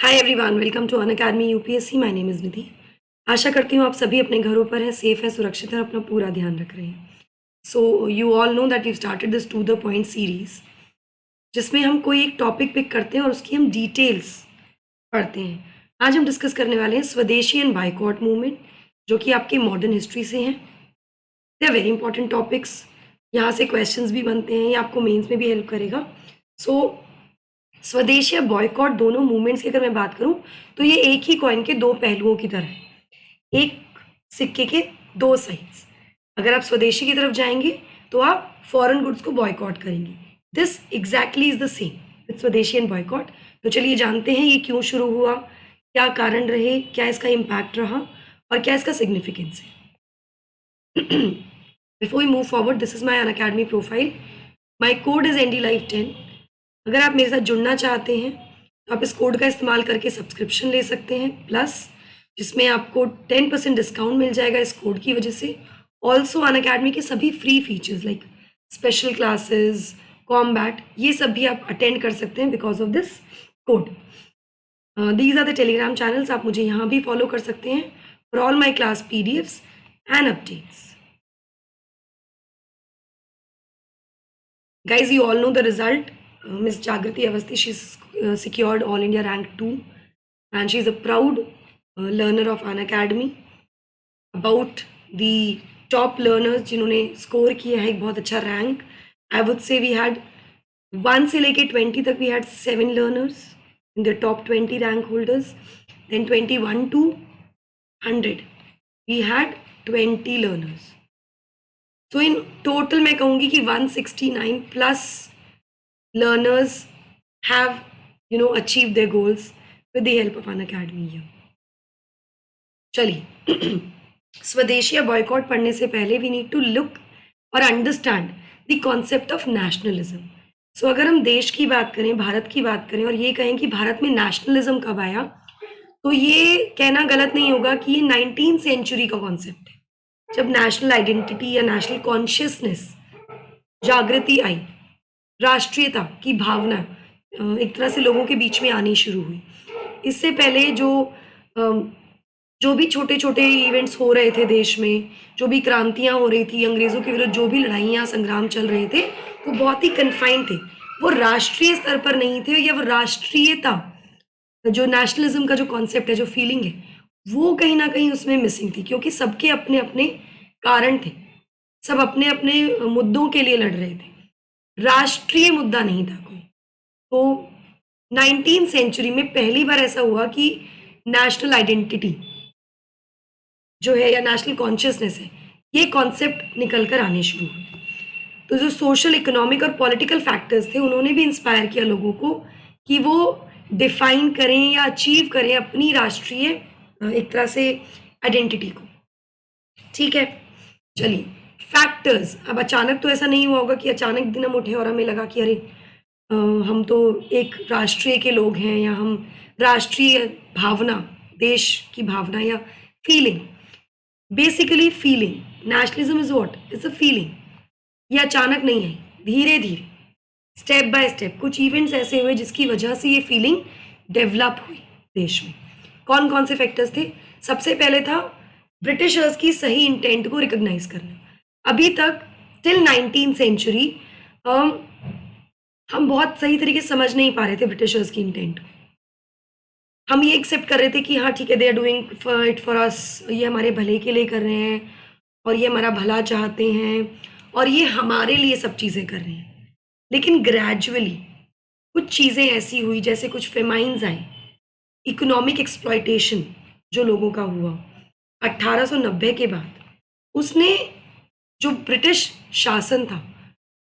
Hi everyone, welcome to Unacademy UPSC. My name is Nidhi. आशा करती हूँ आप सभी अपने घरों पर हैं, सेफ हैं, सुरक्षित हैं और अपना पूरा ध्यान रख रहे हैं। So you all know that we started this to the point series, जिसमें हम कोई एक टॉपिक पिक करते हैं और उसकी हम डिटेल्स पढ़ते हैं। आज हम डिस्कस करने वाले हैं स्वदेशी एंड बायकॉट मूवमेंट, जो कि आपके मॉडर्न हिस्ट्री से हैं। They are very important topics. यहाँ से क्वेश्चंस भी बनते हैं, ये आपको मेंस में भी हेल्प करेगा। सो स्वदेशी या बॉयकॉट दोनों मूवमेंट्स की अगर मैं बात करूं तो ये एक ही कॉइन के दो पहलुओं की तरह है, एक सिक्के के दो साइड्स। अगर आप स्वदेशी की तरफ जाएंगे तो आप फॉरेन गुड्स को बॉयकॉट करेंगे। This exactly is the same with स्वदेशी एंड बॉयकॉट। तो चलिए जानते हैं ये क्यों शुरू हुआ, क्या कारण रहे, क्या इसका इम्पैक्ट रहा और क्या इसका सिग्निफिकेंस है। Before we move forward, this is my Unacademy profile. My code is ND Life 10। अगर आप मेरे साथ जुड़ना चाहते हैं तो आप इस कोड का इस्तेमाल करके सब्सक्रिप्शन ले सकते हैं, प्लस जिसमें आपको 10% डिस्काउंट मिल जाएगा इस कोड की वजह से। ऑल्सो अनअकैडमी के सभी free features like special classes, combat, ये सब भी आप अटेंड कर सकते हैं because of this code. These are the Telegram channels, आप मुझे यहाँ भी फॉलो कर सकते हैं for all my class PDFs and updates. Guys, you all know the result. Miss Jagrati Avasthi, she's secured All India Rank 2 and she's a proud learner of Unacademy. About the top learners जिन्होंने score किया है एक बहुत अच्छा rank, I would say we had 1 से लेके 20 तक we had 7 learners in the top 20 rank holders. Then 21 to 100 we had 20 learners. So in total मैं कहूँगी कि 169 plus learners have achieved their goals with the help of Unacademy here. चलिए स्वदेशी या boycott पढ़ने से पहले वी नीड टू लुक और understand the concept of nationalism. So अगर हम देश की बात करें, भारत की बात करें और ये कहें कि भारत में नेशनलिज्म कब आया, तो ये कहना गलत नहीं होगा कि ये 19th सेंचुरी का कॉन्सेप्ट है, जब नेशनल आइडेंटिटी या नेशनल कॉन्शियसनेस जागृति आई, राष्ट्रीयता की भावना एक तरह से लोगों के बीच में आनी शुरू हुई। इससे पहले जो भी छोटे छोटे इवेंट्स हो रहे थे देश में, जो भी क्रांतियां हो रही थी, अंग्रेजों के विरुद्ध जो भी लड़ाइयाँ संग्राम चल रहे थे, वो बहुत ही कन्फाइंड थे, वो राष्ट्रीय स्तर पर नहीं थे, या वो राष्ट्रीयता, जो नेशनलिज्म का जो कॉन्सेप्ट है, जो फीलिंग है, वो कहीं ना कहीं उसमें मिसिंग थी, क्योंकि सबके अपने अपने कारण थे, सब अपने अपने मुद्दों के लिए लड़ रहे थे, राष्ट्रीय मुद्दा नहीं था कोई। तो 19th सेंचुरी में पहली बार ऐसा हुआ कि नेशनल आइडेंटिटी जो है या नेशनल कॉन्शियसनेस है, ये कॉन्सेप्ट निकल कर आने शुरू हुए। तो जो सोशल, इकोनॉमिक और पॉलिटिकल फैक्टर्स थे, उन्होंने भी इंस्पायर किया लोगों को कि वो डिफाइन करें या अचीव करें अपनी राष्ट्रीय एक तरह से आइडेंटिटी को। ठीक है, चलिए फैक्टर्स। अब अचानक तो ऐसा नहीं हुआ होगा कि अचानक दिन हम उठे और हमें लगा कि अरे हम तो एक राष्ट्रीय के लोग हैं, या हम राष्ट्रीय भावना, देश की भावना या feeling, basically feeling, nationalism is what, it's a feeling. ये अचानक नहीं है, धीरे धीरे, स्टेप बाय स्टेप कुछ इवेंट्स ऐसे हुए जिसकी वजह से ये फीलिंग डेवलप हुई देश में। कौन कौन से फैक्टर्स थे? सबसे पहले था ब्रिटिशर्स की सही इंटेंट को रिकॉग्नाइज करना। अभी तक टिल 19th सेंचुरी हम बहुत सही तरीके से समझ नहीं पा रहे थे ब्रिटिशर्स की इंटेंट। हम ये एक्सेप्ट कर रहे थे कि हाँ ठीक है, they are doing it for us, ये हमारे भले के लिए कर रहे हैं और ये हमारा भला चाहते हैं और ये हमारे लिए सब चीज़ें कर रहे हैं। लेकिन ग्रेजुअली कुछ चीज़ें ऐसी हुई, जैसे कुछ फेमाइन्स आए, इकोनॉमिक एक्सप्लॉयटेशन जो लोगों का हुआ 1890 के बाद, उसने, जो ब्रिटिश शासन था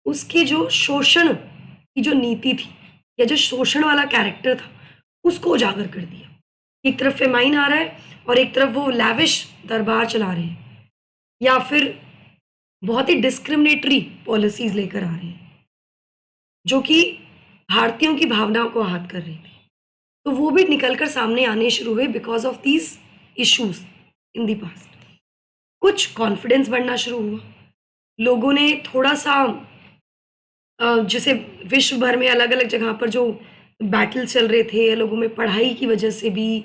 उसके जो शोषण की जो नीति थी या जो शोषण वाला कैरेक्टर था, उसको उजागर कर दिया। एक तरफ फेमाइन आ रहा है और एक तरफ वो लैविश दरबार चला रहे हैं, या फिर बहुत ही डिस्क्रिमिनेटरी पॉलिसीज लेकर आ रहे हैं जो कि भारतीयों की भावनाओं को आहत कर रही थी। तो वो भी निकलकर सामने आने शुरू हुए because of these issues in the past. कुछ कॉन्फिडेंस बढ़ना शुरू हुआ, लोगों ने थोड़ा सा जैसे विश्व भर में अलग अलग जगह पर जो बैटल चल रहे थे, लोगों में पढ़ाई की वजह से भी,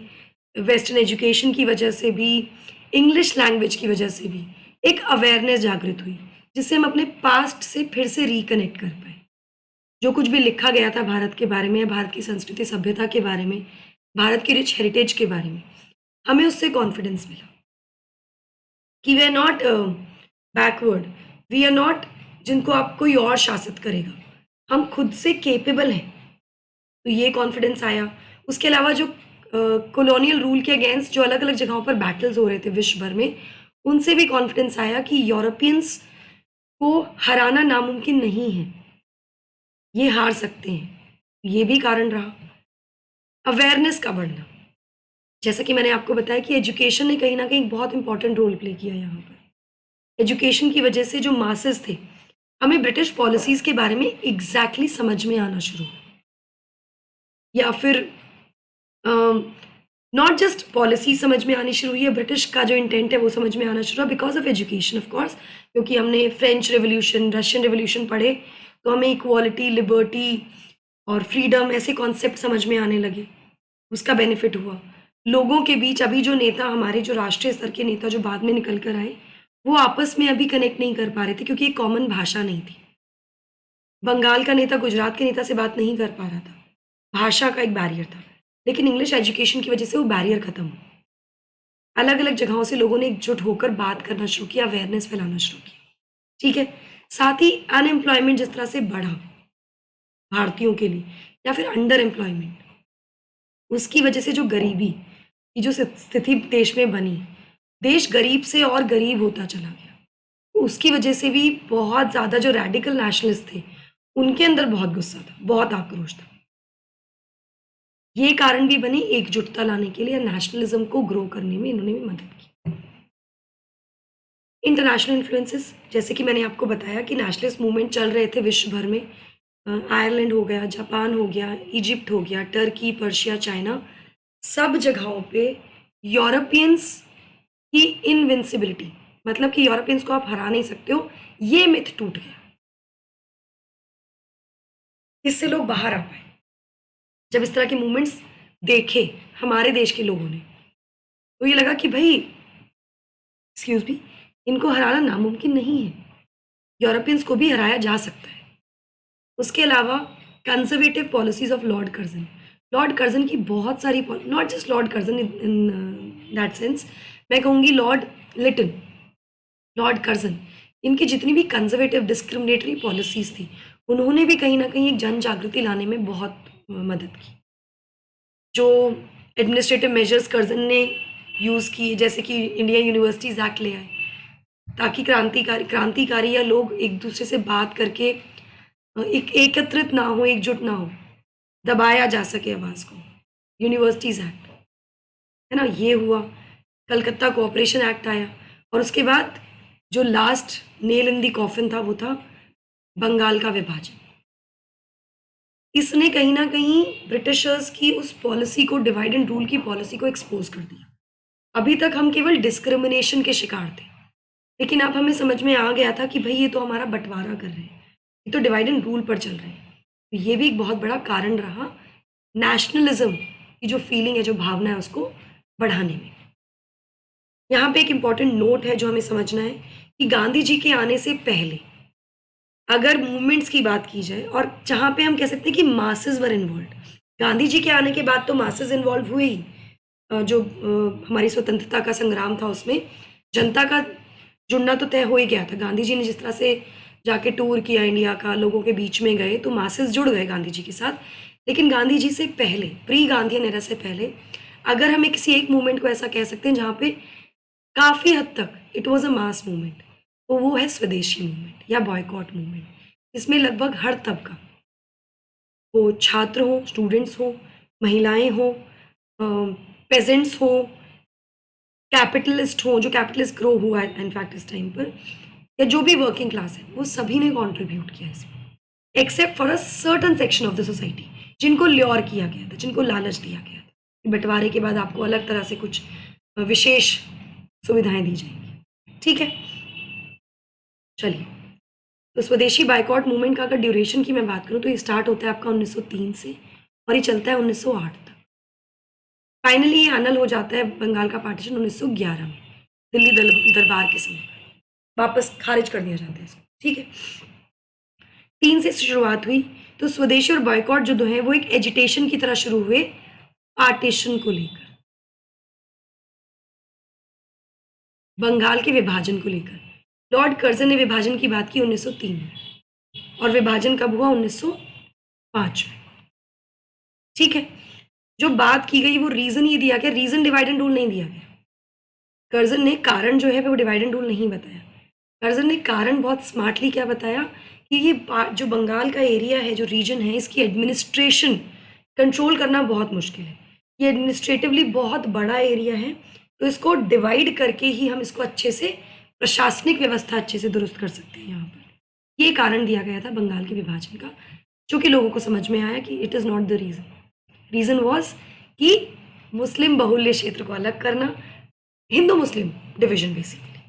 वेस्टर्न एजुकेशन की वजह से भी, इंग्लिश लैंग्वेज की वजह से भी एक अवेयरनेस जागृत हुई, जिससे हम अपने पास्ट से फिर से रिकनेक्ट कर पाए। जो कुछ भी लिखा गया था भारत के बारे में, भारत की संस्कृति सभ्यता के बारे में, भारत की रिच हेरिटेज के बारे में, हमें उससे कॉन्फिडेंस मिला कि we are not backward, we are not जिनको आप कोई और शासित करेगा, हम खुद से केपेबल हैं। तो ये कॉन्फिडेंस आया। उसके अलावा जो कॉलोनियल रूल के अगेंस्ट जो अलग अलग जगहों पर बैटल्स हो रहे थे विश्व भर में, उनसे भी कॉन्फिडेंस आया कि यूरोपियंस को हराना नामुमकिन नहीं है, ये हार सकते हैं। ये भी कारण रहा अवेयरनेस का बढ़ना। जैसा कि मैंने आपको बताया कि एजुकेशन ने कहीं ना कहीं बहुत इंपॉर्टेंट रोल प्ले किया यहाँ पर। एजुकेशन की वजह से जो मासेस थे, हमें ब्रिटिश पॉलिसीज के बारे में एग्जैक्टली समझ में आना शुरू हुआ। या फिर नॉट जस्ट पॉलिसी समझ में आनी शुरू हुई है, ब्रिटिश का जो इंटेंट है वो समझ में आना शुरू हुआ because of education of course, क्योंकि हमने फ्रेंच रेवोल्यूशन, रशियन रेवोल्यूशन पढ़े, तो हमें इक्वालिटी, लिबर्टी और फ्रीडम ऐसे कॉन्सेप्ट समझ में आने लगे। उसका बेनिफिट हुआ लोगों के बीच। अभी जो नेता, हमारे जो राष्ट्रीय स्तर के नेता जो बाद में निकल कर आए, वो आपस में अभी कनेक्ट नहीं कर पा रहे थे क्योंकि एक कॉमन भाषा नहीं थी। बंगाल का नेता गुजरात के नेता से बात नहीं कर पा रहा था, भाषा का एक बैरियर था। लेकिन इंग्लिश एजुकेशन की वजह से वो बैरियर खत्म हुआ। अलग अलग जगहों से लोगों ने एकजुट होकर बात करना शुरू किया, अवेयरनेस फैलाना शुरू किया। ठीक है। साथ ही अनएम्प्लॉयमेंट जिस तरह से बढ़ा भारतीयों के लिए, या फिर अंडर एम्प्लॉयमेंट, उसकी वजह से जो गरीबी की जो स्थिति देश में बनी, देश गरीब से और गरीब होता चला गया। उसकी वजह से भी बहुत ज़्यादा जो रेडिकल नेशनलिस्ट थे, उनके अंदर बहुत गुस्सा था, बहुत आक्रोश था। ये कारण भी बने एकजुटता लाने के लिए, नेशनलिज्म को ग्रो करने में इन्होंने भी मदद की। इंटरनेशनल इन्फ्लुएंसेस, जैसे कि मैंने आपको बताया कि नेशनलिस्ट मूवमेंट चल रहे थे विश्व भर में। आयरलैंड हो गया, जापान हो गया, इजिप्ट हो गया, टर्की, पर्शिया, चाइना, सब जगहों पे यूरोपियंस की इनविंसिबिलिटी, मतलब कि यूरोपियंस को आप हरा नहीं सकते हो, ये मिथ टूट गया। इससे लोग बाहर आ पाए। जब इस तरह के मूवमेंट्स देखे हमारे देश के लोगों ने, तो ये लगा कि भाई एक्सक्यूज मी, इनको हराना नामुमकिन नहीं है, यूरोपियंस को भी हराया जा सकता है। उसके अलावा conservative policies of Lord Curzon, Lord Curzon की बहुत सारी, not just Lord Curzon in that sense, मैं कहूँगी लॉर्ड लिटन, लॉर्ड कर्जन, इनकी जितनी भी कंजर्वेटिव डिस्क्रिमिनेटरी पॉलिसीज थी, उन्होंने भी कहीं ना कहीं एक जन जागृति लाने में बहुत मदद की। जो एडमिनिस्ट्रेटिव मेजर्स कर्जन ने यूज़ किए, जैसे कि इंडिया यूनिवर्सिटीज़ एक्ट ले आए, ताकि क्रांतिकारी या लोग एक दूसरे से बात करके एक एकत्रित ना हो, एकजुट ना हो, दबाया जा सके आवाज़ को। यूनिवर्सिटीज़ एक्ट, है ना, ये हुआ। कलकत्ता कोऑपरेशन एक्ट आया, और उसके बाद जो last nail in the coffin था वो था बंगाल का विभाजन। इसने कहीं ना कहीं ब्रिटिशर्स की उस पॉलिसी को, डिवाइड एंड रूल की पॉलिसी को एक्सपोज कर दिया। अभी तक हम केवल डिस्क्रिमिनेशन के शिकार थे, लेकिन अब हमें समझ में आ गया था कि भाई ये तो हमारा बंटवारा कर रहे हैं, ये तो डिवाइड एंड रूल पर चल रहे हैं। तो ये भी एक बहुत बड़ा कारण रहा नेशनलिज्म की जो फीलिंग है, जो भावना है, उसको बढ़ाने में। यहाँ पे एक इम्पॉर्टेंट नोट है जो हमें समझना है कि गांधी जी के आने से पहले अगर मूवमेंट्स की बात की जाए, और जहाँ पे हम कह सकते हैं कि मासेस वर इन्वॉल्व, गांधी जी के आने के बाद तो मासेस इन्वॉल्व हुए ही। जो हमारी स्वतंत्रता का संग्राम था उसमें जनता का जुड़ना तो तय हो ही गया था। गांधी जी ने जिस तरह से जाके टूर किया इंडिया का, लोगों के बीच में गए, तो मासेस जुड़ गए गांधी जी के साथ। लेकिन गांधी जी से पहले, प्री गांधीयन एरा से पहले, अगर हमें किसी एक मूवमेंट को ऐसा कह सकते हैं जहाँ पे काफ़ी हद तक it was a mass movement, तो वो है स्वदेशी मूवमेंट या बॉयकॉट मूवमेंट। इसमें लगभग हर तबका, वो छात्र हों, स्टूडेंट्स हों, महिलाएं हों, पेजेंट्स हों, कैपिटलिस्ट हों, जो कैपिटलिस्ट ग्रो हुआ है इनफैक्ट इस टाइम पर, या जो भी वर्किंग क्लास है, वो सभी ने कंट्रीब्यूट किया इसमें, except for a certain section of the society, जिनको ल्योर किया गया था, जिनको लालच दिया गया था कि बंटवारे के बाद आपको अलग तरह से कुछ विशेष सुविधाएं दी जाएंगी। ठीक है, चलिए। तो स्वदेशी बाइकॉट मूवमेंट का अगर ड्यूरेशन की मैं बात करूं तो ये स्टार्ट होता है आपका 1903 से, और ये चलता है 1908 तक। फाइनली ये अनल हो जाता है बंगाल का पार्टीशन 1911 में, दिल्ली दरबार के समय वापस खारिज कर दिया जाता है इसको। ठीक है, 3 से शुरुआत हुई। तो स्वदेशी और बॉयकॉट जो दो हैं वो एक एजिटेशन की तरह शुरू हुए पार्टीशन को लेकर, बंगाल के विभाजन को लेकर। लॉर्ड कर्जन ने विभाजन की बात की 1903 में, और विभाजन कब हुआ? 1905 में। ठीक है, जो बात की गई वो रीजन ये दिया गया, रीजन डिवाइड एंड रूल नहीं दिया गया। कर्जन ने कारण जो है वो डिवाइड एंड रूल नहीं बताया। कर्जन ने कारण बहुत स्मार्टली क्या बताया कि ये जो बंगाल का एरिया है, जो रीजन है, इसकी एडमिनिस्ट्रेशन कंट्रोल करना बहुत मुश्किल है। ये एडमिनिस्ट्रेटिवली बहुत बड़ा एरिया है, तो इसको डिवाइड करके ही हम इसको अच्छे से प्रशासनिक व्यवस्था अच्छे से दुरुस्त कर सकते हैं यहाँ पर। ये कारण दिया गया था बंगाल के विभाजन का, जो कि लोगों को समझ में आया कि it is not the reason. Reason was कि मुस्लिम बहुल्य क्षेत्र को अलग करना, हिंदू मुस्लिम डिवीजन बेसिकली।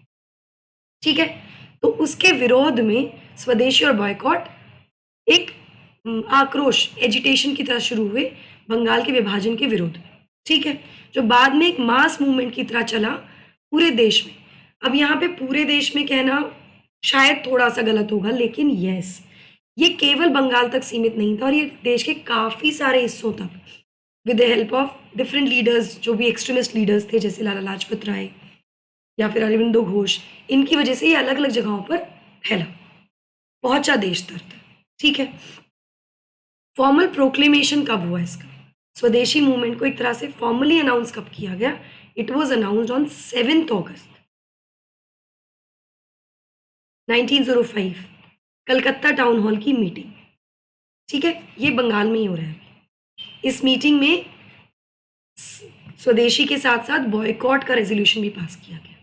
ठीक है, तो उसके विरोध में स्वदेशी और बॉयकॉट एक आक्रोश, एजिटेशन की तरह शुरू हुए बंगाल के विभाजन के विरोध में। ठीक है, जो बाद में एक मास मूवमेंट की तरह चला पूरे देश में। अब यहाँ पे पूरे देश में कहना शायद थोड़ा सा गलत होगा, लेकिन यस, ये केवल बंगाल तक सीमित नहीं था, और ये देश के काफ़ी सारे हिस्सों तक with the help of different leaders, जो भी एक्सट्रीमिस्ट लीडर्स थे जैसे लाला लाजपत राय या फिर अरविंदो घोष, इनकी वजह से ये अलग अलग जगहों पर फैला, पहुंचा देश तक। ठीक है, फॉर्मल प्रोक्लेमेशन कब हुआ इसका? स्वदेशी मूवमेंट को एक तरह से फॉर्मली अनाउंस कब किया गया? It was announced on 7 August 1905, Calcutta town hall की मीटिंग। ठीक है, ये बंगाल में ही हो रहा है। इस मीटिंग में स्वदेशी के साथ साथ बॉयकॉट का रेजोल्यूशन भी पास किया गया।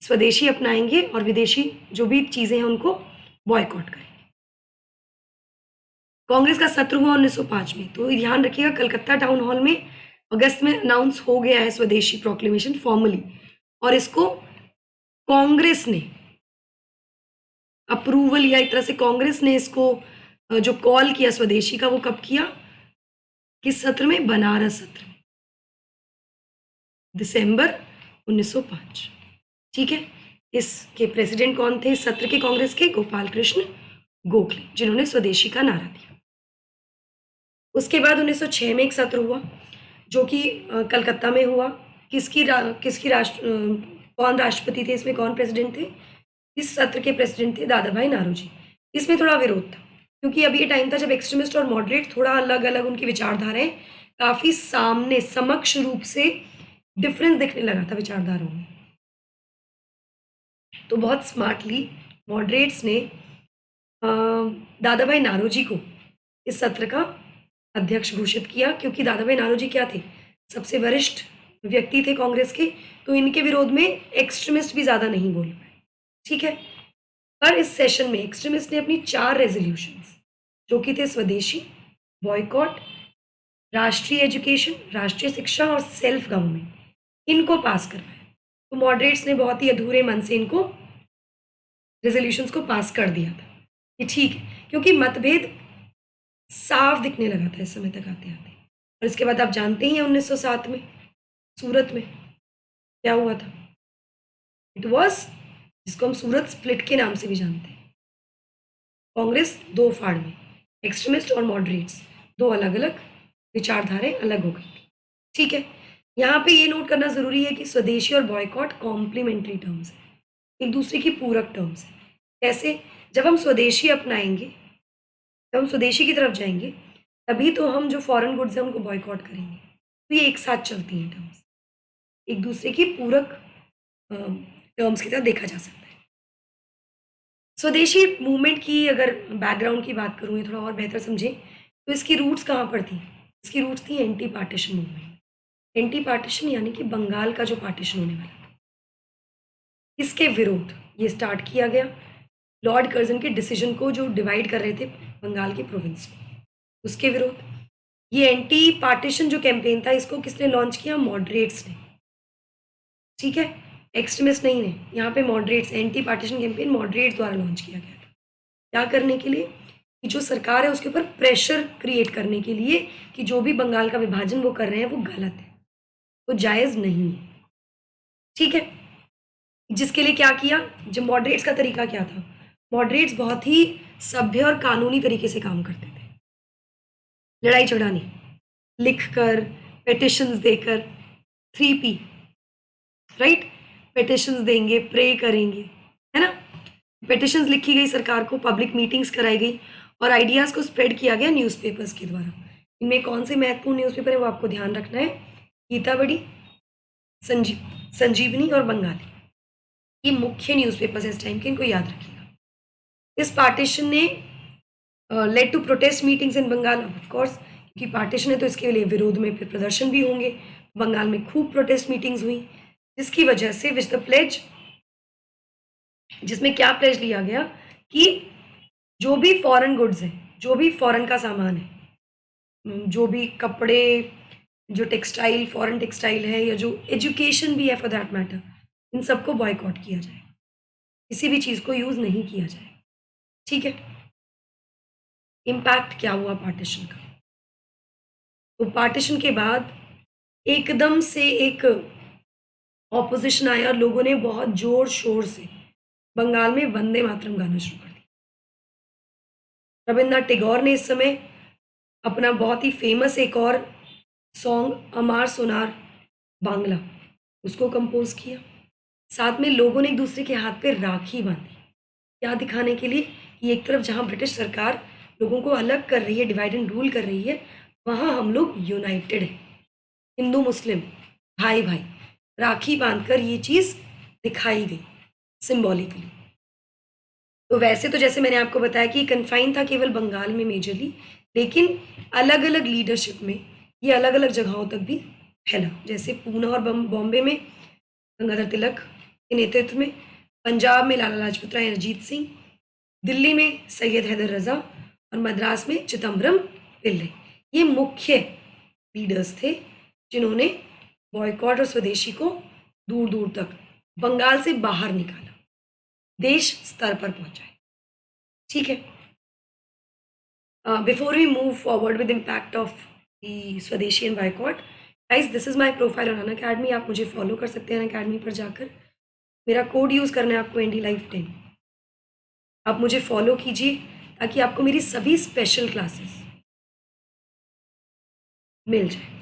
स्वदेशी अपनाएंगे और विदेशी जो भी चीजें हैं उनको बॉयकॉट करेंगे। कांग्रेस का सत्र हुआ 1905 में, तो ध्यान रखिएगा कलकत्ता टाउन हॉल में अगस्त में अनाउंस हो गया है स्वदेशी प्रोक्लेमेशन फॉर्मली, और इसको कांग्रेस ने अप्रूवल, या एक तरह से कांग्रेस ने इसको जो कॉल किया स्वदेशी का, वो कब किया? किस सत्र में? बनारस सत्र में, दिसंबर 1905। ठीक है, इसके प्रेसिडेंट कौन थे इस सत्र के कांग्रेस के? गोपाल कृष्ण गोखले, जिन्होंने स्वदेशी का नारा दिया। उसके बाद 1906 में एक सत्र हुआ जो कि कलकत्ता में हुआ। कौन राष्ट्रपति थे इसमें, कौन प्रेसिडेंट थे? इस सत्र के प्रेसिडेंट थे दादा भाई नारोजी। इसमें थोड़ा विरोध था, क्योंकि अभी ये टाइम था जब एक्सट्रीमिस्ट और मॉडरेट थोड़ा अलग अलग उनकी विचारधाराएं काफी सामने समक्ष रूप से डिफरेंस दिखने लगा था विचारधाराओं में। तो बहुत स्मार्टली मॉडरेट्स ने दादा भाई नारोजी को इस सत्र का अध्यक्ष घोषित किया, क्योंकि दादा भाई नारोजी क्या थे? सबसे वरिष्ठ व्यक्ति थे कांग्रेस के, तो इनके विरोध में एक्सट्रीमिस्ट भी ज्यादा नहीं बोल पाए। ठीक है, पर इस सेशन में एक्सट्रीमिस्ट ने अपनी 4 रेजोल्यूशंस, जो कि थे स्वदेशी, बॉयकॉट, राष्ट्रीय एजुकेशन, राष्ट्रीय शिक्षा और सेल्फ गवर्नमेंट, इनको पास करवाया। तो मॉडरेट्स ने बहुत ही अधूरे मन से इनको रेजोल्यूशंस को पास कर दिया था कि ठीक है, क्योंकि मतभेद साफ दिखने लगा था इस समय तक आते आते। और इसके बाद आप जानते ही हैं 1907 में सूरत में क्या हुआ था। इट वॉज, जिसको हम सूरत स्प्लिट के नाम से भी जानते हैं। कांग्रेस 2 फाड़ में, एक्सट्रीमिस्ट और मॉडरेट्स, 2 अलग अलग विचारधाराएं अलग हो गई। ठीक है, यहाँ पे ये नोट करना जरूरी है कि स्वदेशी और बॉयकॉट कॉम्प्लीमेंट्री टर्म्स है, एक दूसरे की पूरक टर्म्स है। कैसे? जब हम स्वदेशी अपनाएंगे, जब हम स्वदेशी की तरफ जाएंगे, तभी तो हम जो फॉरेन गुड्स हैं उनको बॉयकॉट करेंगे। तो ये एक साथ चलती हैं टर्म्स, एक दूसरे की पूरक टर्म्स की तरह देखा जा सकता है। स्वदेशी मूवमेंट की अगर बैकग्राउंड की बात करूँ, थोड़ा और बेहतर समझें, तो इसकी रूट्स कहाँ पर थी? इसकी रूट्स थी anti partition movement. Anti partition यानी कि बंगाल का जो पार्टीशन होने वाला था, इसके विरोध ये स्टार्ट किया गया लॉर्ड कर्जन के डिसीजन को, जो डिवाइड कर रहे थे बंगाल की प्रोविंस को, उसके विरोध। ये एंटी पार्टीशन जो कैंपेन था, इसको किसने लॉन्च किया? मॉडरेट्स ने। ठीक है, एक्सट्रीमिस्ट नहीं ने, यहाँ पे moderates, anti partition campaign moderates द्वारा लॉन्च किया गया था। क्या करने के लिए? कि जो सरकार है उसके ऊपर प्रेशर क्रिएट करने के लिए कि जो भी बंगाल का विभाजन वो कर रहे हैं वो गलत है, वो जायज़ नहीं है। ठीक है? जिसके लिए क्या किया, जो मॉडरेट्स का तरीका क्या था? मॉडरेट्स बहुत ही सभ्य और कानूनी तरीके से काम करते थे। लड़ाई झगड़ा नहीं, लिखकर, पिटिशंस देकर, 3P, राइट? पिटिशंस देंगे, प्रे करेंगे, है ना? पिटिशंस लिखी गई सरकार को, पब्लिक मीटिंग्स कराई गई और आइडियाज़ को स्प्रेड किया गया न्यूज़पेपर्स के द्वारा। इनमें कौन से महत्वपूर्ण न्यूज़पेपर है वो आपको ध्यान रखना है। गीतावड़ी, संजीवनी और बंगाली, ये मुख्य न्यूज़पेपर्स हैं इस टाइम के, इनको याद रखिएगा। इस पार्टीशन ने led to protest meetings in Bengal, of course, क्योंकि पार्टीशन है तो इसके लिए विरोध में फिर प्रदर्शन भी होंगे। बंगाल में खूब प्रोटेस्ट मीटिंग्स हुई, जिसकी वजह से विच द प्लेज, जिसमें क्या प्लेज लिया गया कि जो भी फॉरेन गुड्स हैं, जो भी फॉरेन का सामान है, जो भी कपड़े, जो टेक्सटाइल, फॉरेन टेक्सटाइल है या जो एजुकेशन भी है फॉर दैट मैटर, इन सबको बॉयकॉट किया जाए, किसी भी चीज़ को यूज़ नहीं किया जाए। ठीक है? इम्पैक्ट क्या हुआ पार्टीशन का? तो पार्टीशन के बाद एकदम से एक ऑपोजिशन आया और लोगों ने बहुत जोर शोर से बंगाल में वंदे मातरम गाना शुरू कर दिया। रविन्द्रनाथ टैगोर ने इस समय अपना बहुत ही फेमस एक और सॉन्ग अमार सोनार बांग्ला, उसको कंपोज किया। साथ में लोगों ने एक दूसरे के हाथ पे राखी बांधी, क्या दिखाने के लिए कि एक तरफ जहाँ ब्रिटिश सरकार लोगों को अलग कर रही है, डिवाइड एंड रूल कर रही है, वहाँ हम लोग यूनाइटेड हैं, हिंदू मुस्लिम भाई भाई। राखी बांधकर ये चीज़ दिखाई गई सिंबॉलिकली। तो वैसे तो जैसे मैंने आपको बताया कि कन्फाइन था केवल बंगाल में मेजरली, लेकिन अलग अलग लीडरशिप में ये अलग अलग जगहों तक भी फैला। जैसे पूना और बॉम्बे में गंगाधर तिलक के नेतृत्व में, पंजाब में लाला लाजपत राय, अरिजीत सिंह, दिल्ली में सैयद हैदर रज़ा और मद्रास में चिदम्बरम पिल्ले, ये मुख्य लीडर्स थे जिन्होंने बॉयकॉट और स्वदेशी को दूर दूर तक बंगाल से बाहर निकाला, देश स्तर पर पहुंचाए। ठीक है? Before we move forward with impact of the swadeshi and boycott, guys this is my profile on Unacademy, आप मुझे फॉलो कर सकते हैं अनअकैडमी पर जाकर। मेरा कोड यूज़ करना है आपको, एनडी लाइफ 10। आप मुझे फॉलो कीजिए ताकि आपको मेरी सभी स्पेशल क्लासेस मिल जाए।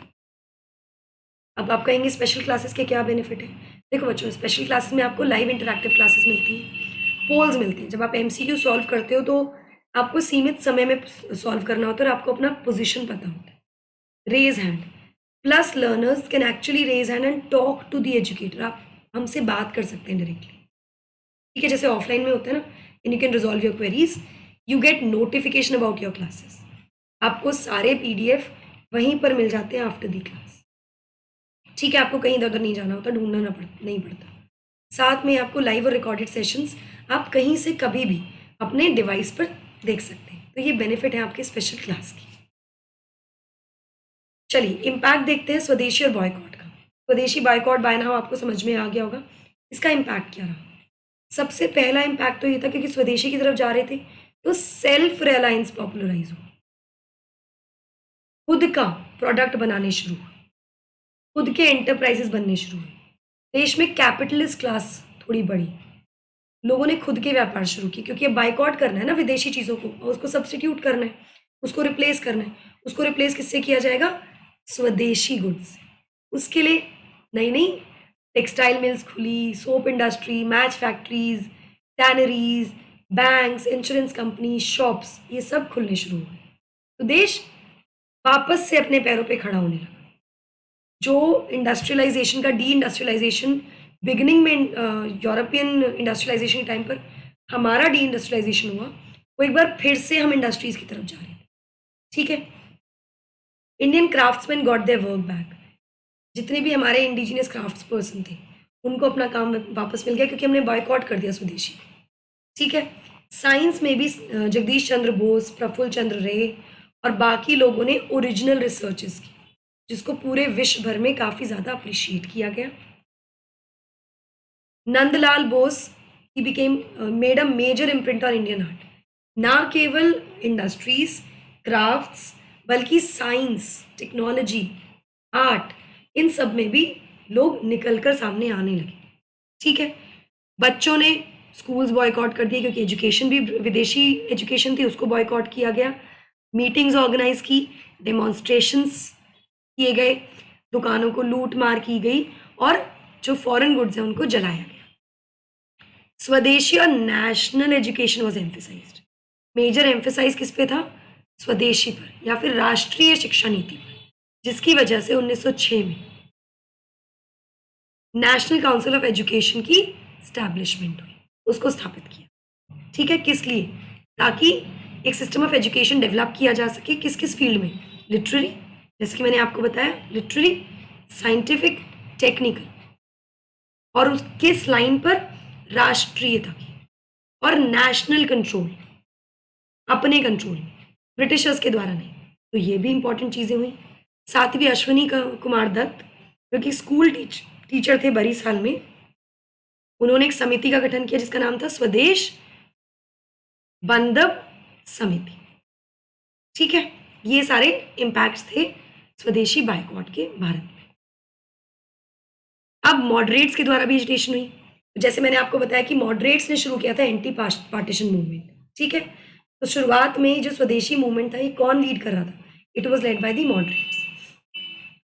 अब आप कहेंगे स्पेशल क्लासेस के क्या बेनिफिट है? देखो बच्चों, स्पेशल क्लासेस में आपको लाइव इंटरैक्टिव क्लासेस मिलती हैं, पोल्स मिलते हैं। जब आप एमसीक्यू सॉल्व करते हो तो आपको सीमित समय में सॉल्व करना होता है और आपको अपना पोजीशन पता होता है। Raise hand, plus learners can actually raise hand and talk to the educator, आप हमसे बात कर सकते हैं डायरेक्टली। ठीक है? जैसे ऑफलाइन में होता है ना, and you can resolve your queries, you get notification about your classes, आपको सारे पीडीएफ वहीं पर मिल जाते हैं आफ्टर दी क्लास। ठीक है? आपको कहीं इधर उधर नहीं जाना होता, ढूंढना नहीं पड़ता। साथ में आपको लाइव और रिकॉर्डेड सेशंस आप कहीं से कभी भी अपने डिवाइस पर देख सकते हैं। तो ये बेनिफिट है आपके स्पेशल क्लास की। चलिए इम्पैक्ट देखते हैं स्वदेशी और बॉयकॉट का। स्वदेशी बॉयकॉट बाय नाउ आपको समझ में आ गया होगा। इसका इम्पैक्ट क्या रहा? सबसे पहला इम्पैक्ट तो ये था क्योंकि स्वदेशी की तरफ जा रहे थे तो सेल्फ रिलायंस पॉपुलराइज हुआ, खुद का प्रोडक्ट बनाने शुरू हुए, खुद के एंटरप्राइजेस बनने शुरू हुए। देश में कैपिटलिस्ट क्लास थोड़ी बढ़ी, लोगों ने खुद के व्यापार शुरू किए क्योंकि अब बाइकआउट करना है ना विदेशी चीज़ों को, और उसको सब्स्टिट्यूट करना है, उसको रिप्लेस करना है। उसको रिप्लेस किससे किया जाएगा? स्वदेशी गुड्स से। उसके लिए नई नई टेक्सटाइल मिल्स खुली, soap industry, match factories, tanneries, banks, insurance company, shops, ये सब खुलने शुरू हुए। तो देश वापस से अपने पैरों पे खड़ा होने लगा। जो इंडस्ट्रियलाइजेशन का डी इंडस्ट्रियलाइजेशन बिगिनिंग में यूरोपियन इंडस्ट्रियलाइजेशन के टाइम पर हमारा डी इंडस्ट्रियलाइजेशन हुआ, वो एक बार फिर से हम इंडस्ट्रीज की तरफ जा रहे हैं। ठीक है? Indian craftsman got their work back, जितने भी हमारे इंडिजिनियस क्राफ्ट्स पर्सन थे उनको अपना काम वापस मिल गया क्योंकि हमने बॉयकॉट कर दिया स्वदेशी। ठीक है? साइंस में भी जगदीश चंद्र बोस, प्रफुल्ल चंद्र रे और बाकी लोगों ने ओरिजिनल रिसर्चेस की, जिसको पूरे विश्व भर में काफ़ी ज़्यादा अप्रिशिएट किया गया। Nandalal Bose he became made a major imprint on Indian art, ना केवल इंडस्ट्रीज, क्राफ्ट्स, बल्कि साइंस, टेक्नोलॉजी, आर्ट, इन सब में भी लोग निकलकर सामने आने लगे। ठीक है, बच्चों ने स्कूल्स बॉयकॉट कर दिए क्योंकि एजुकेशन भी विदेशी एजुकेशन थी, उसको बॉयकॉट किया गया। मीटिंग्स ऑर्गेनाइज की, डेमोन्स्ट्रेशंस किए गए, दुकानों को लूट मार की गई और जो फॉरेन गुड्स हैं उनको जलाया गया। स्वदेशी और national education was emphasized. Major emphasize किस पे था? स्वदेशी पर या फिर राष्ट्रीय शिक्षा नीति पर, जिसकी वजह से 1906 में नेशनल काउंसिल ऑफ एजुकेशन की स्टैब्लिशमेंट हुई, उसको स्थापित किया। ठीक है, किस लिए? ताकि एक सिस्टम ऑफ एजुकेशन डेवलप किया जा सके। किस किस फील्ड में? लिटरेरी, जैसे कि मैंने आपको बताया, लिटरेरी, साइंटिफिक, टेक्निकल, और उस किस लाइन पर? राष्ट्रीयता की और नेशनल कंट्रोल, अपने कंट्रोल में, ब्रिटिशर्स के द्वारा नहीं। तो ये भी इंपॉर्टेंट चीजें हुई। सातवीं अश्विनी कुमार दत्त, जो कि स्कूल टीचर थे बरीसाल में, उन्होंने एक समिति का गठन किया जिसका नाम था स्वदेश बंदब समिति। ठीक है, ये सारे इम्पैक्ट्स थे स्वदेशी बायकॉट के भारत में। अब मॉडरेट्स के द्वारा भी एजिटेशन हुई। जैसे मैंने आपको बताया कि मॉडरेट्स ने शुरू किया था एंटी पार्टीशन मूवमेंट। ठीक है, तो शुरुआत में जो स्वदेशी मूवमेंट था, ये कौन लीड कर रहा था? It was led by the moderates,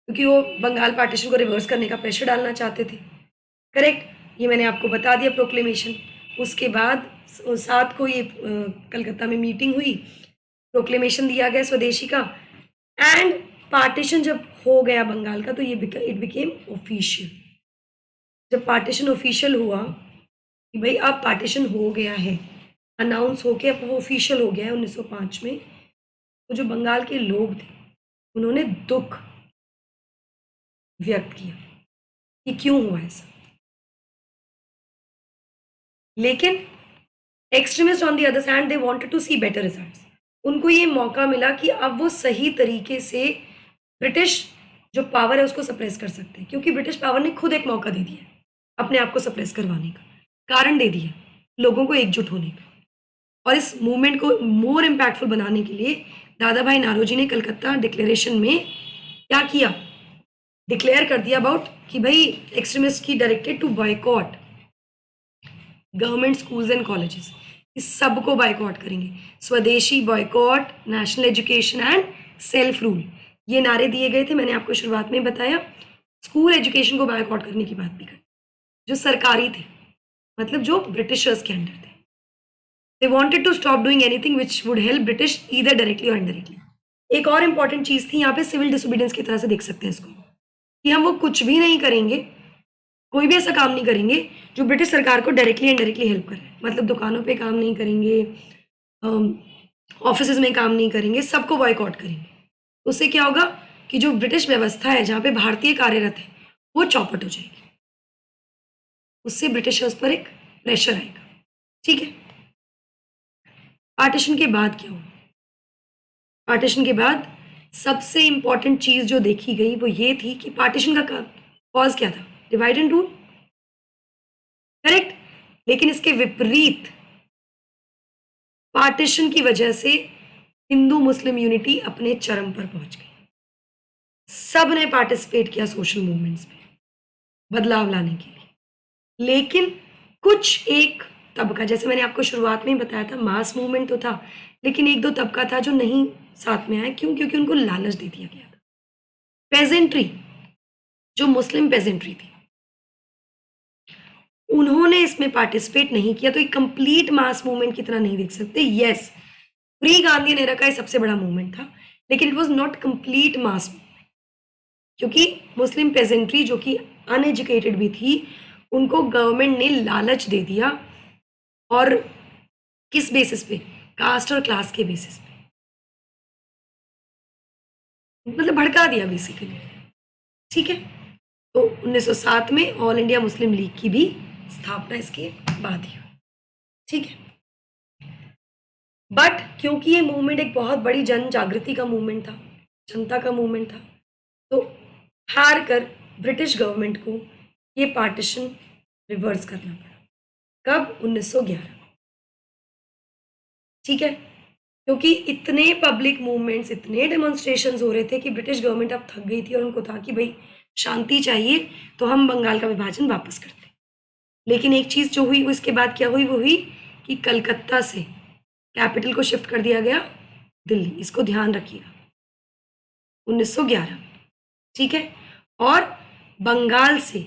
क्योंकि वो बंगाल पार्टीशन को रिवर्स करने का प्रेशर डालना चाहते थे। करेक्ट, ये मैंने आपको बता दिया प्रोक्लेमेशन। उसके बाद 7 को ये कलकत्ता में मीटिंग हुई, प्रोक्लेमेशन दिया गया स्वदेशी का, एंड पार्टीशन जब हो गया बंगाल का तो ये इट बिकेम ऑफिशियल। जब पार्टीशन ऑफिशियल हुआ कि भाई अब पार्टीशन हो गया है, अनाउंस होके अब वो ऑफिशियल हो गया है 1905 में, तो जो बंगाल के लोग थे उन्होंने दुख व्यक्त किया कि क्यों हुआ ऐसा। लेकिन extremist on the other hand they wanted to see better results. उनको ये मौका मिला कि अब वो सही तरीके से ब्रिटिश जो पावर है उसको सप्रेस कर सकते हैं, क्योंकि ब्रिटिश पावर ने खुद एक मौका दे दिया अपने आप को सप्रेस करवाने का, कारण दे दिया लोगों को एकजुट होने का। और इस मूवमेंट को मोर इम्पैक्टफुल बनाने के लिए दादा भाई नारोजी ने कलकत्ता डिक्लेरेशन में क्या किया? डिक्लेयर कर दिया अबाउट कि भाई एक्सट्रीमिस्ट की directed to boycott government schools and colleges, इस सबको बायकॉट करेंगे। Swadeshi, boycott, national education and self rule, ये नारे दिए गए थे। मैंने आपको शुरुआत में बताया। स्कूल एजुकेशन को बायकॉट करने की बात भी कर, जो सरकारी थे, मतलब जो ब्रिटिशर्स के अंडर थे। They wanted to stop doing anything which would help British either directly और इनडायरेक्टली। एक और इंपॉर्टेंट चीज थी यहाँ पे, सिविल डिसोबीडियंस की तरह से देख सकते हैं इसको, कि हम वो कुछ भी नहीं करेंगे, कोई भी ऐसा काम नहीं करेंगे जो ब्रिटिश सरकार को डायरेक्टली एंड डायरेक्टली हेल्प कर रहा है। मतलब दुकानों पे काम नहीं करेंगे, ऑफिस में काम नहीं करेंगे, सबको बॉयकॉट करेंगे। उससे क्या होगा कि जो ब्रिटिश व्यवस्था है जहाँ पे भारतीय कार्यरत है वो चौपट हो जाएगी, उससे ब्रिटिशर्स पर एक प्रेशर आएगा। ठीक है, पार्टीशन के बाद क्या हुआ? पार्टीशन के बाद सबसे इंपॉर्टेंट चीज जो देखी गई वो ये थी कि पार्टीशन का कॉज क्या था? Divide and rule, correct. लेकिन इसके विपरीत पार्टीशन की वजह से हिंदू मुस्लिम यूनिटी अपने चरम पर पहुंच गई। सब ने पार्टिसिपेट किया सोशल मूवमेंट्स में बदलाव लाने के लिए, लेकिन कुछ एक तबका, जैसे मैंने आपको शुरुआत में ही बताया था, मास मूवमेंट तो था, लेकिन एक दो तबका था जो नहीं साथ में आया। क्यों? क्योंकि उनको लालच दे दिया गया था। पेजेंट्री, जो मुस्लिम पेजेंट्री थी, उन्होंने इसमें पार्टिसिपेट नहीं किया। तो एक कंप्लीट मास मूवमेंट की तरह नहीं देख सकते। यस, प्री गांधी एरा का सबसे बड़ा मूवमेंट था, लेकिन इट वाज नॉट कंप्लीट मास, क्योंकि मुस्लिम पेजेंट्री जो कि अनएजुकेटेड भी थी, उनको गवर्नमेंट ने लालच दे दिया। और किस बेसिस पे? कास्ट और क्लास के बेसिस पे, मतलब भड़का दिया बेसिकली। ठीक है, तो 1907 में ऑल इंडिया मुस्लिम लीग की भी स्थापना इसके बाद ही हुई। ठीक है, बट क्योंकि ये मूवमेंट एक बहुत बड़ी जन जागृति का मूवमेंट था, जनता का मूवमेंट था, तो हार कर ब्रिटिश गवर्नमेंट को ये पार्टीशन रिवर्स करना पड़ा। कब? 1911। ठीक है, क्योंकि इतने पब्लिक मूवमेंट्स, इतने डेमोन्स्ट्रेशंस हो रहे थे कि ब्रिटिश गवर्नमेंट अब थक गई थी और उनको था कि भाई शांति चाहिए, तो हम बंगाल का विभाजन वापस करते हैं। लेकिन एक चीज़ जो हुई उसके बाद क्या हुई, वो हुई कि कलकत्ता से कैपिटल को शिफ्ट कर दिया गया दिल्ली। इसको ध्यान रखिएगा, 1911, ठीक है। और बंगाल से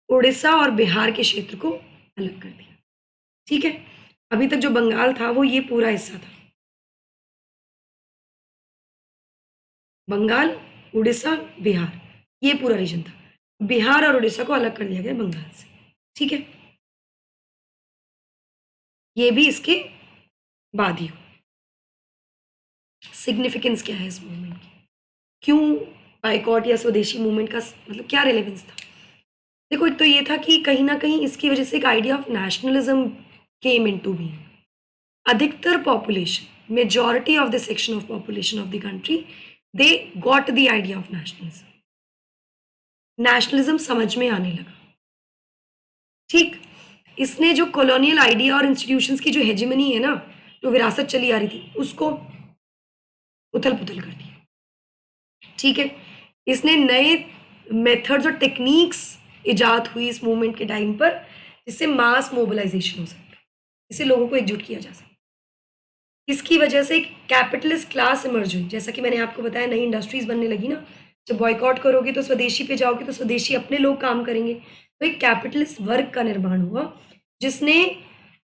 उड़ीसा और बिहार के क्षेत्र को अलग कर दिया, ठीक है। अभी तक जो बंगाल था वो ये पूरा हिस्सा था, बंगाल, उड़ीसा, बिहार, ये पूरा रीजन था। बिहार और उड़ीसा को अलग कर दिया गया बंगाल से, ठीक है। ये भी इसके बाद ही हुआ। सिग्निफिकेंस क्या है इस मूवमेंट की, क्यों बाइकॉट या स्वदेशी मूवमेंट का मतलब क्या रिलेवेंस था? देखो, एक तो ये था कि कहीं ना कहीं इसकी वजह से एक idea of nationalism came into being. अधिकतर population, majority of the section of population of the country, they got the idea of nationalism. Nationalism समझ में आने लगा, ठीक। इसने जो कॉलोनियल आइडिया और इंस्टीट्यूशंस की जो हेजेमनी है ना, जो विरासत चली आ रही थी, उसको उथल पुथल कर दिया, ठीक है। इसने नए मेथड्स और टेक्निक्स इजाद हुई इस मूवमेंट के टाइम पर, जिससे मास मोबिलाइजेशन हो सकता है, जिससे लोगों को एकजुट किया जा सकता है। इसकी वजह से एक कैपिटलिस्ट क्लास इमर्ज हुई, जैसा कि मैंने आपको बताया, नई इंडस्ट्रीज बनने लगी ना। जब बॉयकॉट करोगे तो स्वदेशी पे जाओगे तो स्वदेशी अपने लोग काम करेंगे, तो एक कैपिटलिस्ट वर्ग का निर्माण हुआ, जिसने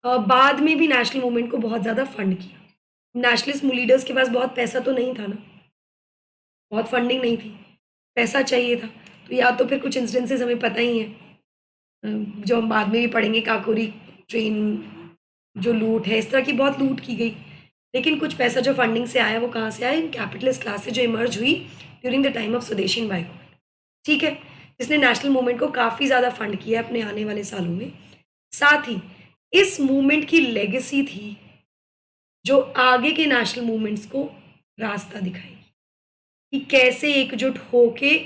बाद में भी नेशनल मूवमेंट को बहुत ज़्यादा फंड किया। नेशनलिस्ट लीडर्स के पास बहुत पैसा तो नहीं था ना, बहुत फंडिंग नहीं थी, पैसा चाहिए था। तो या तो फिर कुछ इंसिडेंसेस हमें पता ही हैं, जो हम बाद में भी पढ़ेंगे, काकोरी ट्रेन जो लूट है, इस तरह की बहुत लूट की गई। लेकिन कुछ पैसा जो फंडिंग से आया वो कहाँ से आया? इन कैपिटलिस्ट क्लास से जो इमर्ज हुई ड्यूरिंग द टाइम ऑफ स्वदेशी एंड बाइकॉट, ठीक है। जिसने नेशनल मूवमेंट को काफ़ी ज़्यादा फंड किया अपने आने वाले सालों में। साथ ही इस मूवमेंट की लेगेसी थी जो आगे के नेशनल मूवमेंट्स को रास्ता दिखाई कि कैसे एकजुट होके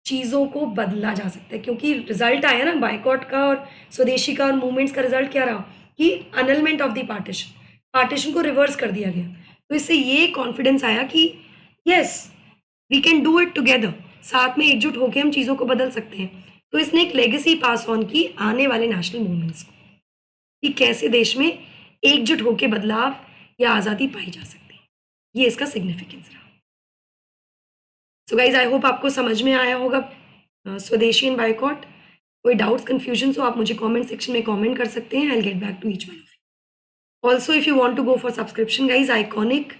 चीज़ों को बदला जा सकता है। क्योंकि रिजल्ट आया ना बाइकॉट का और स्वदेशी का, और मूवमेंट्स का रिजल्ट क्या रहा कि annulment of the partition, partition को रिवर्स कर दिया गया। तो इससे ये कॉन्फिडेंस आया कि yes, we can do it together, साथ में एकजुट होकर हम चीज़ों को बदल सकते हैं। तो इसने एक लेगेसी पास ऑन की आने वाले नेशनल मूवमेंट्स को, कि कैसे देश में एकजुट होकर बदलाव या आज़ादी पाई जा सकती है। ये इसका सिग्निफिकेंस रहा। सो गाइज, आई होप आपको समझ में आया होगा स्वदेशी एंड बाइकॉट। कोई डाउट्स कन्फ्यूजन हो आप मुझे कमेंट सेक्शन में कमेंट कर सकते हैं। I will get back to each one of you. Also if you want to go for subscription guys, iconic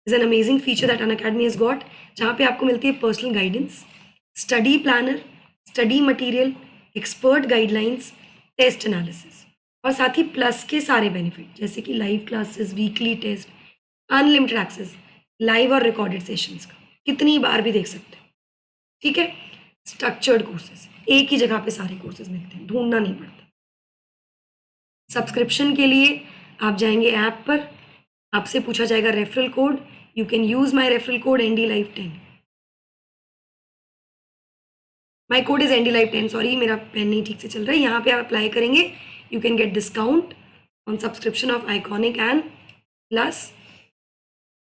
is an amazing feature that Unacademy has got, जहाँ पे आपको मिलती है personal guidance, study planner, study material, expert guidelines, test analysis, और साथ ही plus के सारे बेनिफिट जैसे कि live classes, weekly test, unlimited access, live और रिकॉर्डेड सेशंस का कितनी बार भी देख सकते हो, ठीक है। स्ट्रक्चर्ड कोर्सेज, एक ही जगह पे सारे कोर्सेज मिलते हैं, ढूंढना नहीं पड़ता। सब्सक्रिप्शन के लिए आप जाएंगे ऐप पर, आपसे पूछा जाएगा referral code, you can use my referral code ND-Live10। My code is ND-Live10, sorry मेरा पेन नहीं ठीक से चल रहा है। यहाँ पे आप अप्लाई करेंगे, you can get discount on subscription of iconic and plus.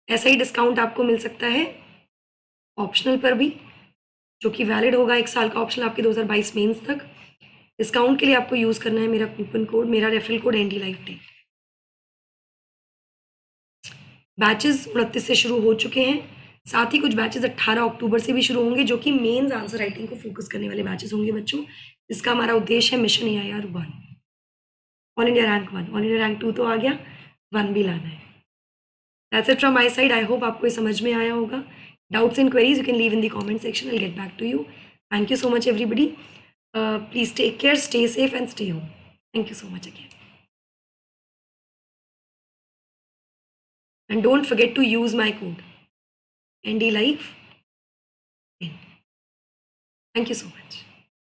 ऐसा ही डिस्काउंट आपको मिल सकता है ऑप्शनल पर भी, जो कि वैलिड होगा 1 साल का ऑप्शनल आपके 2022 मेंस तक। डिस्काउंट के लिए आपको यूज़ करना है मेरा कूपन कोड, मेरा रेफरल कोड ND-Live10। बैचेस 29 से शुरू हो चुके हैं, साथ ही कुछ बैचेस 18 अक्टूबर से भी शुरू होंगे, जो कि मेंस आंसर राइटिंग को फोकस करने वाले बैचेस होंगे बच्चों। इसका हमारा उद्देश्य है mission AIR-1, all India rank 1, all India rank 2 तो आ गया, 1 भी लाना है। That's it from my side. I hope आपको ये समझ में आया होगा। Doubts and queries you can leave in the comment section. I'll get back to you. Thank you so much everybody. Please take care, stay safe and stay home. Thank you so much again. And don't forget to use my code ND-Live10. Thank you so much.